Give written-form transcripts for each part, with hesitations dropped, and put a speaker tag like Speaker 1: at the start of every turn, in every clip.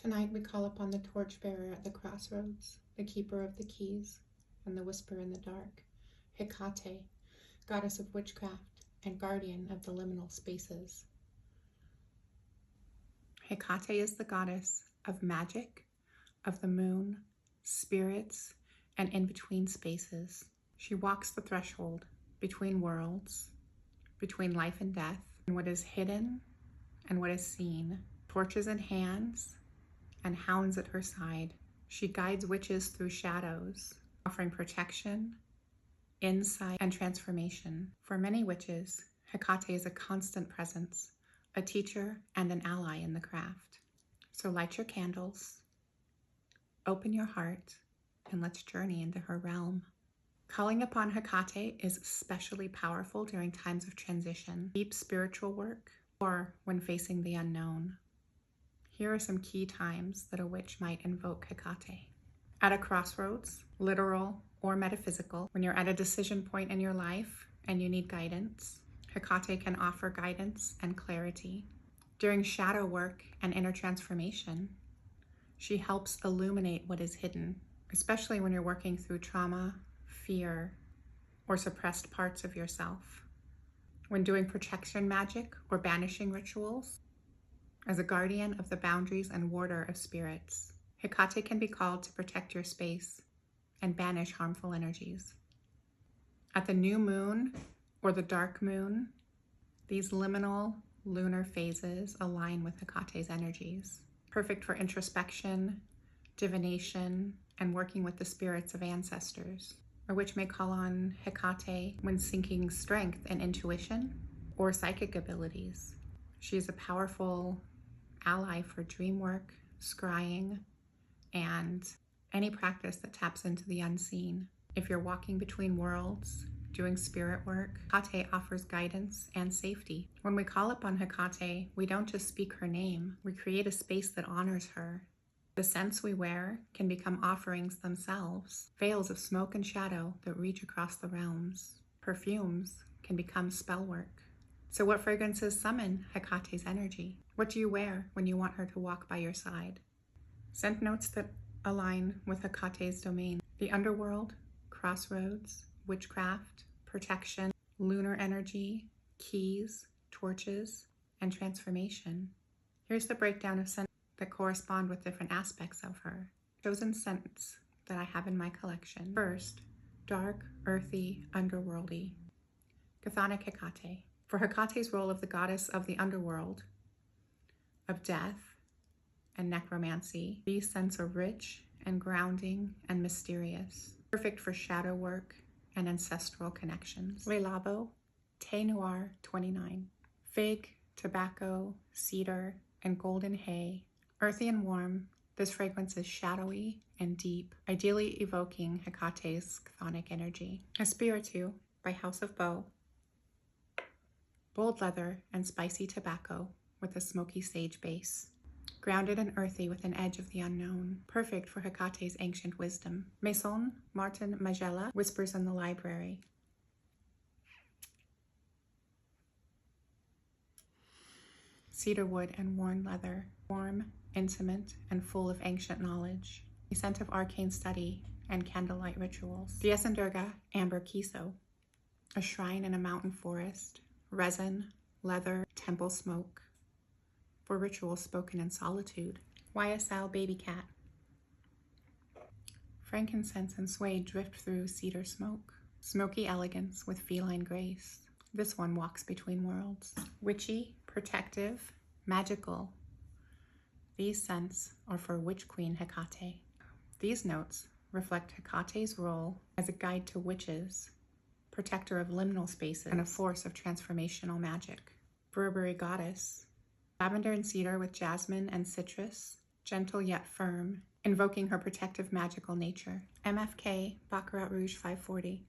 Speaker 1: Tonight we call upon the torchbearer at the crossroads, the keeper of the keys, and the whisper in the dark, Hecate, goddess of witchcraft and guardian of the liminal spaces. Hecate is the goddess of magic, of the moon, spirits, and in-between spaces. She walks the threshold between worlds, between life and death, and what is hidden and what is seen. Torches in hands and hounds at her side, she guides witches through shadows, offering protection, insight, and transformation. For many witches, Hecate is a constant presence, a teacher and an ally in the craft. So light your candles, open your heart, and let's journey into her realm. Calling upon Hecate is especially powerful during times of transition, deep spiritual work, or when facing the unknown. Here are some key times that a witch might invoke Hecate. At a crossroads, literal or metaphysical, when you're at a decision point in your life and you need guidance, Hecate can offer guidance and clarity. During shadow work and inner transformation, she helps illuminate what is hidden, especially when you're working through trauma, fear, or suppressed parts of yourself. When doing protection magic or banishing rituals, as a guardian of the boundaries and warder of spirits, Hecate can be called to protect your space and banish harmful energies. At the new moon or the dark moon, these liminal lunar phases align with Hecate's energies, perfect for introspection, divination, and working with the spirits of ancestors. A witch may call on Hecate when seeking strength and intuition or psychic abilities. She is a powerful ally for dream work, scrying, and any practice that taps into the unseen. If you're walking between worlds, doing spirit work, Hecate offers guidance and safety. When we call upon Hecate, we don't just speak her name, we create a space that honors her. The scents we wear can become offerings themselves, veils of smoke and shadow that reach across the realms. Perfumes can become spell work. So what fragrances summon Hecate's energy? What do you wear when you want her to walk by your side? Scent notes that align with Hecate's domain: the underworld, crossroads, witchcraft, protection, lunar energy, keys, torches, and transformation. Here's the breakdown of scents that correspond with different aspects of her. Chosen scents that I have in my collection. First, dark, earthy, underworldy. Chthonic Hecate. For Hecate's role of the goddess of the underworld, of death and necromancy, these scents are rich and grounding and mysterious, perfect for shadow work and ancestral connections. Le Labo, Thé Noir 29. Fig, tobacco, cedar, and golden hay. Earthy and warm, this fragrance is shadowy and deep, ideally evoking Hecate's chthonic energy. Espiritu by House of Beau. Bold leather and spicy tobacco with a smoky sage base. Grounded and earthy with an edge of the unknown. Perfect for Hecate's ancient wisdom. Maison Martin Magella, Whispers in the Library. Cedarwood and worn leather. Warm, intimate, and full of ancient knowledge. A scent of arcane study and candlelight rituals. Diasandurga Amber Kiso. A shrine in a mountain forest. Resin, leather, temple smoke. For rituals spoken in solitude. YSL Baby Cat. Frankincense and suede drift through cedar smoke. Smoky elegance with feline grace. This one walks between worlds. Witchy, protective, magical. These scents are for Witch Queen Hecate. These notes reflect Hecate's role as a guide to witches, protector of liminal spaces, and a force of transformational magic. Burberry Goddess. Lavender and cedar with jasmine and citrus, gentle yet firm, invoking her protective magical nature. MFK Baccarat Rouge 540.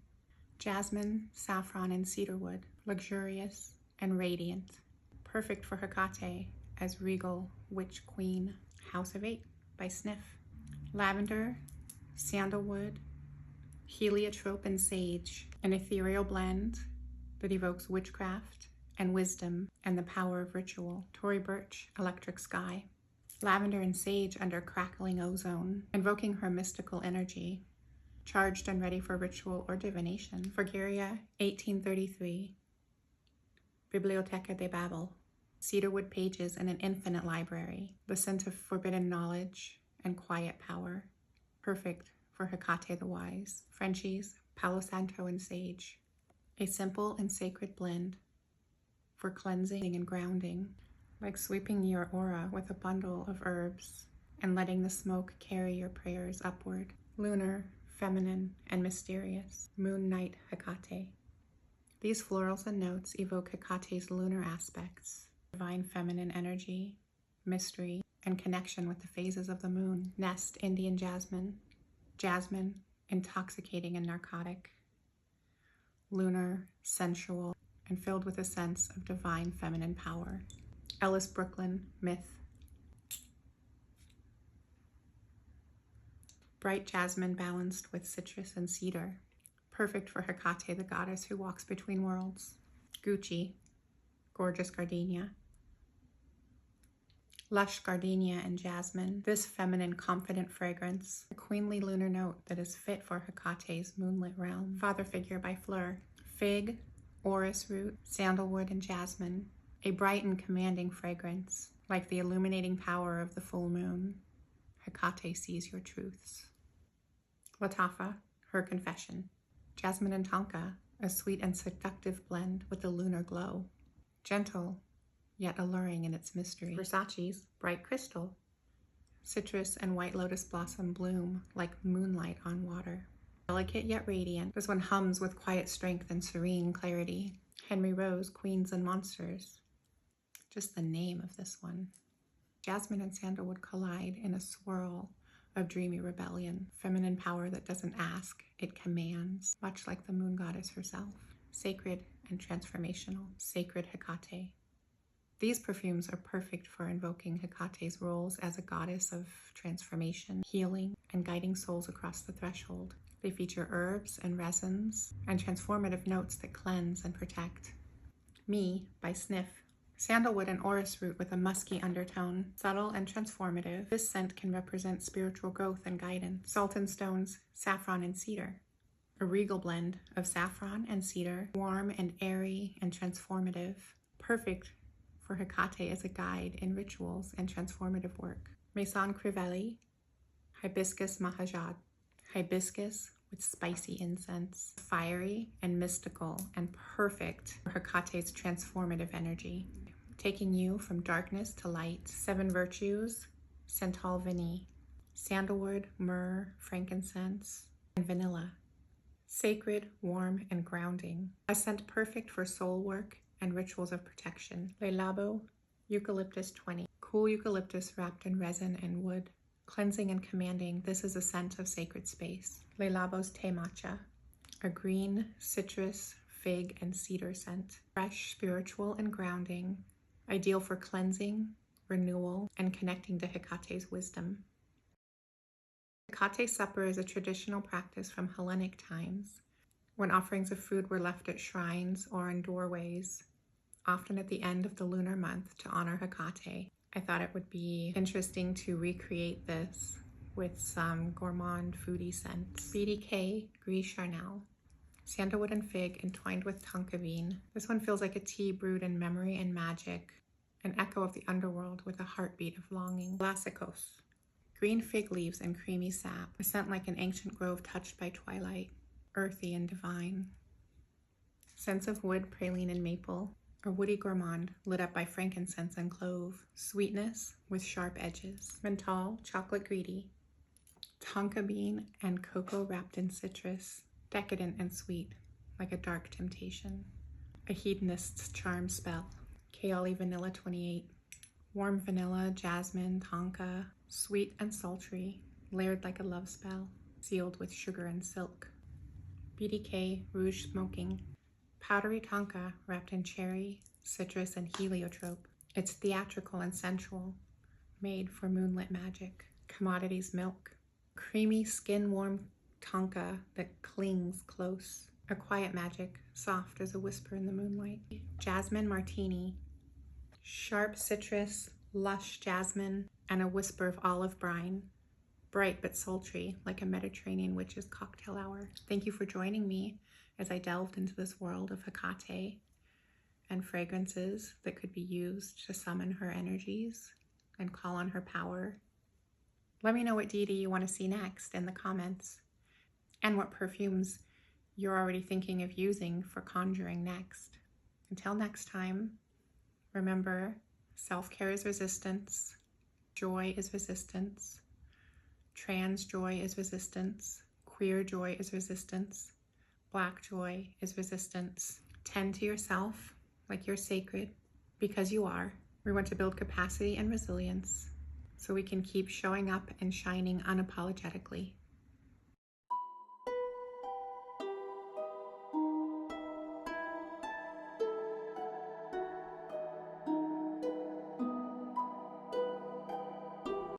Speaker 1: Jasmine, saffron, and cedarwood, luxurious and radiant. Perfect for Hecate as regal witch queen. House of 8 by Sniff. Lavender, sandalwood, heliotrope, and sage, an ethereal blend that evokes witchcraft and wisdom and the power of ritual. Tory Burch, Electric Sky. lavender and sage under crackling ozone, invoking her mystical energy, charged and ready for ritual or divination. Fragaria, 1833. Biblioteca de Babel. Cedarwood pages in an infinite library, the scent of forbidden knowledge and quiet power. Perfect for Hecate the wise. Frenchies, Palo Santo and sage. A simple and sacred blend for cleansing and grounding, like sweeping your aura with a bundle of herbs and letting the smoke carry your prayers upward. Lunar, feminine, and mysterious. Moon night Hecate. These florals and notes evoke Hecate's lunar aspects, divine feminine energy, mystery, and connection with the phases of the moon. Nest, Indian jasmine. Jasmine, intoxicating and narcotic. Lunar, sensual, and filled with a sense of divine feminine power. Ellis Brooklyn, myth. Bright jasmine balanced with citrus and cedar. Perfect for Hecate, the goddess who walks between worlds. Gucci, gorgeous gardenia. Lush gardenia and jasmine. This feminine, confident fragrance. A queenly lunar note that is fit for Hecate's moonlit realm. Father figure by Fleur. Fig, orris root, sandalwood, and jasmine. A bright and commanding fragrance, like the illuminating power of the full moon. Hecate sees your truths. Latafa, her confession. Jasmine and tonka, a sweet and seductive blend with the lunar glow. Gentle, yet alluring in its mystery. Versace's bright crystal. Citrus and white lotus blossom bloom like moonlight on water. Delicate yet radiant, this one hums with quiet strength and serene clarity. Henry Rose, Queens and Monsters. Just the name of this one. Jasmine and sandalwood collide in a swirl of dreamy rebellion. Feminine power that doesn't ask, it commands, much like the moon goddess herself. Sacred and transformational. Sacred Hecate. These perfumes are perfect for invoking Hecate's roles as a goddess of transformation, healing, and guiding souls across the threshold. They feature herbs and resins and transformative notes that cleanse and protect. Me by Sniff. Sandalwood and orris root with a musky undertone, subtle and transformative. This scent can represent spiritual growth and guidance. Salt and stones, saffron and cedar. A regal blend of saffron and cedar, warm and airy and transformative. Perfect for Hecate as a guide in rituals and transformative work. Maison Crivelli, Hibiscus Mahajad. Hibiscus with spicy incense, fiery and mystical and perfect for Hecate's transformative energy. Taking you from darkness to light. Seven Virtues, Santal Vanille. Sandalwood, myrrh, frankincense, and vanilla. Sacred, warm, and grounding. A scent perfect for soul work and rituals of protection. Le Labo, Eucalyptus 20. Cool eucalyptus wrapped in resin and wood. Cleansing and commanding, this is a scent of sacred space. Le Labo's Te Matcha, a green, citrus, fig, and cedar scent. Fresh, spiritual, and grounding. Ideal for cleansing, renewal, and connecting to Hecate's wisdom. Hecate supper is a traditional practice from Hellenic times, when offerings of food were left at shrines or in doorways, often at the end of the lunar month to honor Hecate. I thought it would be interesting to recreate this with some gourmand foodie scents. BDK Gris Charnel. Sandalwood and fig entwined with tonka bean. This one feels like a tea brewed in memory and magic, an echo of the underworld with a heartbeat of longing. Blasicos. Green fig leaves and creamy sap, a scent like an ancient grove touched by twilight, earthy and divine. Scents of wood, praline, and maple. A woody gourmand lit up by frankincense and clove. Sweetness with sharp edges. Menthol, chocolate greedy. Tonka bean and cocoa wrapped in citrus. Decadent and sweet, like a dark temptation. A hedonist's charm spell. Kaoli Vanilla 28. Warm vanilla, jasmine, tonka. Sweet and sultry, layered like a love spell. Sealed with sugar and silk. BDK Rouge Smoking. Powdery tonka wrapped in cherry, citrus, and heliotrope. It's theatrical and sensual, made for moonlit magic. Commodities Milk. Creamy, skin-warm tonka that clings close. A quiet magic, soft as a whisper in the moonlight. Jasmine Martini. Sharp citrus, lush jasmine, and a whisper of olive brine, bright but sultry like a Mediterranean witch's cocktail hour. Thank you for joining me as I delved into this world of Hecate and fragrances that could be used to summon her energies and call on her power. Let me know what deity you want to see next in the comments, and what perfumes you're already thinking of using for conjuring next. Until next time, remember, self-care is resistance, joy is resistance, trans joy is resistance, queer joy is resistance, Black joy is resistance. Tend to yourself like you're sacred, because you are. We want to build capacity and resilience so we can keep showing up and shining unapologetically.